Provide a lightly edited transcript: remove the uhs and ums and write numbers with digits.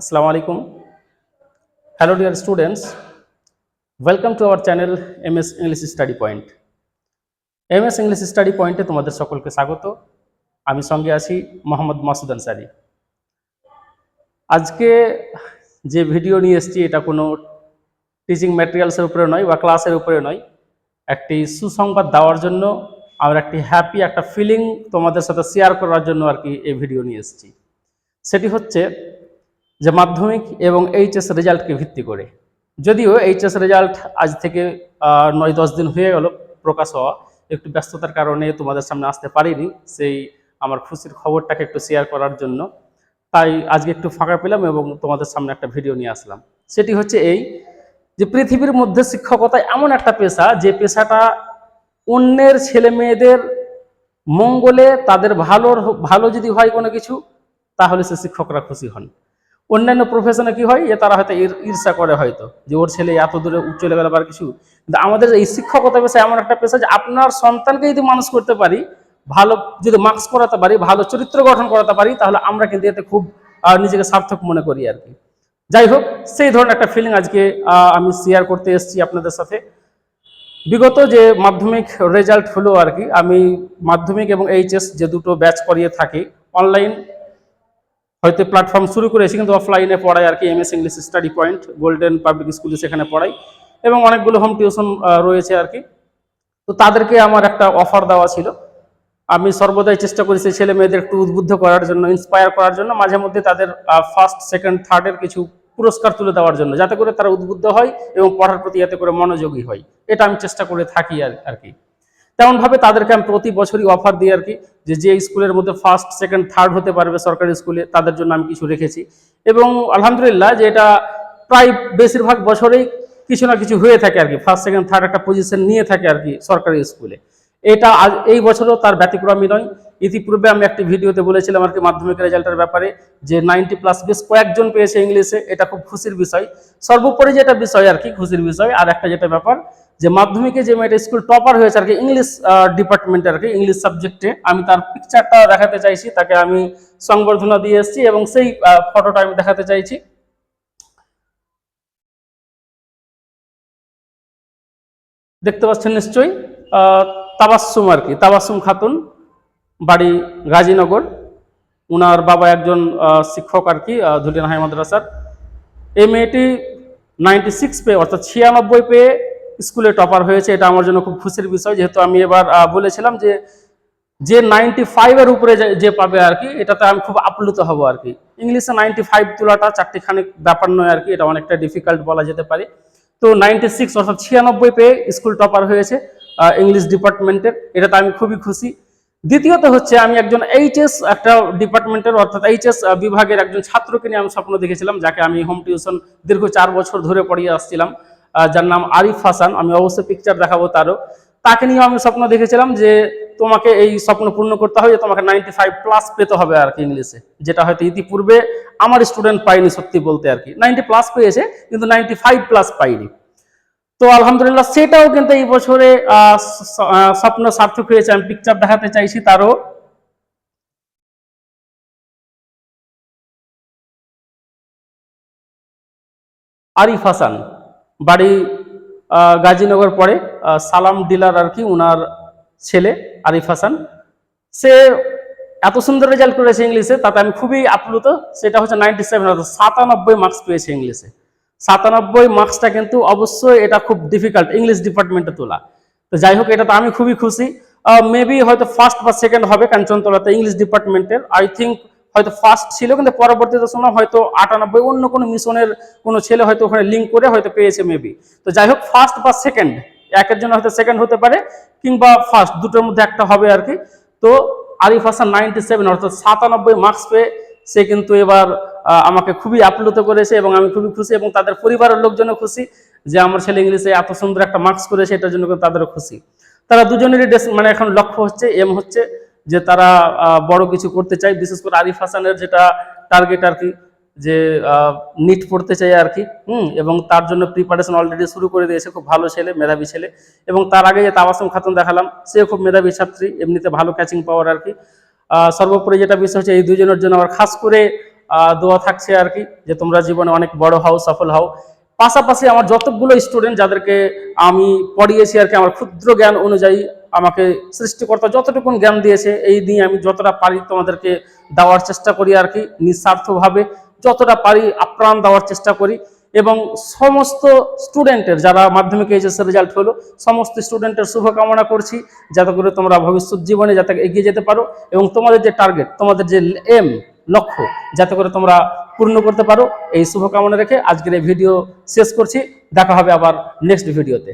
Assalamu alaikum. Hello dear students. Welcome to our channel MS English Study Point. MS English Study Point এ তোমাদের সকলকে স্বাগত। আমি সঙ্গে আছি মোহাম্মদ মাসুদ আনসারী। আজকে যে ভিডিও নিয়ে এসেছি এটা কোনো টিচিং ম্যাটেরিয়ালসের উপরে নয় বা ক্লাসের উপরে নয়, একটি সুসংবাদ দেওয়ার জন্য আর একটি হ্যাপি একটা ফিলিং তোমাদের সাথে শেয়ার করার জন্য আর কি এই ভিডিও নিয়ে এসেছি। সেটি হচ্ছে যে মাধ্যমিক এবং এইচএস রেজাল্টকে ভিত্তি করে, যদিও এইচএস রেজাল্ট আজ থেকে 9-10 দিন হয়ে গেল প্রকাশ হওয়া, একটু ব্যস্ততার কারণে তোমাদের সামনে আসতে পারিনি, সেই আমার খুশির খবরটাকে একটু শেয়ার করার জন্য তাই আজকে একটু ফাঁকা পেলাম এবং তোমাদের সামনে একটা ভিডিও নিয়ে আসলাম। সেটি হচ্ছে এই যে পৃথিবীর মধ্যে শিক্ষকতা এমন একটা পেশা, যে পেশাটা অন্যের ছেলে মেয়েদের মঙ্গলে, তাদের ভালো যদি হয় কোনো কিছু, তাহলে সে শিক্ষকরা খুশি হন। অন্যান্য প্রফেশনে কি হয়, তারা হয়তো ঈর্ষা করে, হয়তো যে ওর ছেলে এত দূরে চলে গেল বা কিছু। কিন্তু আমাদের এই শিক্ষকতা পেশা এমন একটা পেশা যে আপনার সন্তানকে যদি মানুষ করতে পারি, ভালো যদি মার্কস করাতে পারি, ভালো চরিত্র গঠন করাতে পারি, তাহলে আমরা কিন্তু এতে খুব নিজেকে সার্থক মনে করি আর কি। যাই হোক, সেই ধরনের একটা ফিলিং আজকে আমি শেয়ার করতে এসেছি আপনাদের সাথে। বিগত যে মাধ্যমিক রেজাল্ট হলো আর কি, আমি মাধ্যমিক এবং এইচএস যে দুটো ব্যাচ করিয়ে থাকি, অনলাইন হয়তো প্ল্যাটফর্ম শুরু করেছি, কিন্তু অফলাইনে পড়াই আর কি। MS English study point golden public স্কুলে সেখানে পড়াই, এবং অনেকগুলো হোম টিউশন রয়েছে আর কি। তো তাদেরকে আমার একটা অফার দেওয়া ছিল। আমি সর্বদাই চেষ্টা করি সেই ছেলে মেয়েদের একটু উদ্বুদ্ধ করার জন্য, ইন্সপায়ার করার জন্য, মাঝে মধ্যে তাদের ফার্স্ট সেকেন্ড থার্ডের কিছু পুরস্কার তুলে দেওয়ার জন্য, যাতে করে তারা উদ্বুদ্ধ হয় এবং পড়ার প্রতি যাতে করে মনোযোগী হয়। এটা আমি চেষ্টা করে থাকি আর কি। তেমনভাবে তাদেরকে আমি প্রতি বছরই অফার দিই আর কি, যে স্কুলের মধ্যে ফার্স্ট সেকেন্ড থার্ড হতে পারবে সরকারি স্কুলে, তাদের জন্য আমি কিছু রেখেছি। এবং আলহামদুলিল্লাহ যে এটা প্রায় বেশিরভাগ বছরেই কিছু না কিছু হয়ে থাকে আর কি, ফার্স্ট সেকেন্ড থার্ড একটা পজিশন নিয়ে থাকে আর কি সরকারি স্কুলে। এটা এই বছরও তার ব্যতিক্রমী নয়। ইতিপূর্বে আমি একটি ভিডিওতে বলেছিলাম আর কি মাধ্যমিক রেজাল্টের ব্যাপারে, যে 90+ বেশ কয়েকজন পেয়েছে ইংলিশে, এটা খুব খুশির বিষয়। সর্বোপরি যেটা বিষয় আর কি, খুশির বিষয় আর একটা যেটা ব্যাপার, যে মাধ্যমিকে যে মেয়েটা স্কুল টপার হয়েছে আর কি ইংলিশ ডিপার্টমেন্টে আর কি, ইংলিশ সাবজেক্টে, আমি তার পিকচারটা দেখাতে চাইছি, তাকে আমি সংবর্ধনা দিয়ে এসেছি এবং সেই ফটোটা আমি দেখাতে চাইছি। দেখতে পাচ্ছেন নিশ্চয়ই, তাবাসসুম আর কি, তাবাসসুম খাতুন, বাড়ি গাজীনগর। উনার বাবা একজন শিক্ষক আর কি, ধুলিয়ান হাই মাদ্রাসার। এই মেয়েটি 96 পেয়ে, অর্থাৎ 96 পেয়ে স্কুলে টপার হয়েছে। এটা আমার জন্য খুব খুশির বিষয়, যেহেতু আমি এবার বলেছিলাম যে 95-এর উপরে যে পাবে আর কি, এটাতে আমি খুব আপ্লুত হব আর কি। ইংলিশে 95 তোলাটা চারটিখানি ব্যাপার নয় আর কি, এটা অনেকটা ডিফিকাল্ট বলা যেতে পারে। তো 96 অর্থাৎ 96 পেয়ে স্কুল টপার হয়েছে ইংলিশ ডিপার্টমেন্টের, এটাতে আমি খুবই খুশি। দ্বিতীয়ত হচ্ছে, আমি একজন এইচএস একটা ডিপার্টমেন্টের অর্থাৎ এইচএস বিভাগের একজন ছাত্রকে নিয়ে আমি স্বপ্ন দেখেছিলাম, যাকে আমি হোম টিউশন দীর্ঘ 4 বছর ধরে পড়িয়ে আসছিলাম, যার নাম আরিফ হাসান। আমি অবশ্যই পিকচার দেখাবো তারও। তাকে নিয়ে আমি স্বপ্ন দেখেছিলাম যে তোমাকে এই স্বপ্ন পূর্ণ করতে হবে, তোমাকে 95+ পেতে হবে আর কি ইংলিশে, যেটা হয়তো ইতিপূর্বে আমার স্টুডেন্ট পাইনি, সত্যি বলতে আর কি। 90+ পেয়েছে কিন্তু 95+ পাইনি। তো আলহামদুলিল্লাহ সেটাও কিন্তু এই বছরে স্বপ্ন সার্থক হয়েছে। আমি পিকচার দেখাতে চাইছি তারও। আরিফ হাসান, বাড়ি গাজীনগর, পড়ে সালাম ডিলার আর কি উনার ছেলে আরিফ হাসান। সে এত সুন্দর রেজাল্ট করেছে ইংলিশে, তাতে আমি খুবই আপ্লুত। সেটা হচ্ছে 97, অর্থাৎ 97 মার্কস পেয়েছে ইংলিশে। 97 মার্কসটা কিন্তু অবশ্যই এটা খুব ডিফিকাল্ট ইংলিশ ডিপার্টমেন্টে তোলা। তো যাই হোক, এটা তো আমি খুবই খুশি। মেবি হয়তো ফার্স্ট বা সেকেন্ড হবে কাঞ্চনতলাতে ইংলিশ ডিপার্টমেন্টের, আই থিঙ্ক হয়তো ফার্স্ট ছিল, কিন্তু পরবর্তীতে শুনলাম হয়তো 98 অন্য কোনো মিশনের কোনো ছেলে হয়তো ওখানে লিঙ্ক করে হয়তো পেয়েছে মেবি। তো যাই হোক, ফার্স্ট বা সেকেন্ড, একের জন্য হয়তো সেকেন্ড হতে পারে কিংবা ফার্স্ট, দুটোর মধ্যে একটা হবে আর কি। তো আরিফ হাসান 97 অর্থাৎ 97 মার্কস পেয়ে সে কিন্তু এবার আমাকে খুবই আপ্লুত করেছে এবং আমি খুবই খুশি, এবং তাদের পরিবারের লোকজনও খুশি যে আমার ছেলে ইংলিশে এত সুন্দর একটা মার্কস করেছে, এটার জন্য তাদেরও খুশি। তারা দুজনেরই মানে এখন লক্ষ্য হচ্ছে, এম হচ্ছে যে তারা বড় কিছু করতে চায়। বিশেষ করে আরিফ হাসানের যেটা টার্গেট আর কি, যে নিট পড়তে চাই আর কি, এবং তার জন্য প্রিপারেশন অলরেডি শুরু করে দিয়েছে। খুব ভালো ছেলে, মেধাবী ছেলে। এবং তার আগে যে তাবাসসুম খাতুন দেখালাম, সেও খুব মেধাবী ছাত্রী, এমনিতে ভালো ক্যাচিং পাওয়ার আর কি। সর্বোপরি যেটা বিষয় হচ্ছে, এই দুজনের জন্য আমার খাস করে দোয়া থাকছে আর কি, যে তোমরা জীবনে অনেক বড় হও, সফল হও। পাশাপাশি আমার যতগুলো স্টুডেন্ট যাদেরকে আমি পড়িয়েছি আর কি, আমার ক্ষুদ্র জ্ঞান অনুযায়ী আমাকে সৃষ্টিকর্তা যতটুকু জ্ঞান দিয়েছে এই নিয়ে আমি যতটা পারি তোমাদেরকে দেওয়ার চেষ্টা করি আর কি, নিঃস্বার্থভাবে যতটা পারি আপ্রাণ দেওয়ার চেষ্টা করি। এবং সমস্ত স্টুডেন্টের যারা মাধ্যমিক এইচএসের রেজাল্ট হলো, সমস্ত স্টুডেন্টের শুভকামনা করছি, যাতে করে তোমরা ভবিষ্যৎ জীবনে যাতে এগিয়ে যেতে পারো এবং তোমাদের যে টার্গেট, তোমাদের যে লক্ষ্য, যাতে করে তোমরা পূর্ণ করতে পারো, এই শুভকামনা রেখে আজকের এই ভিডিও শেষ করছি। দেখা হবে আবার নেক্সট ভিডিওতে।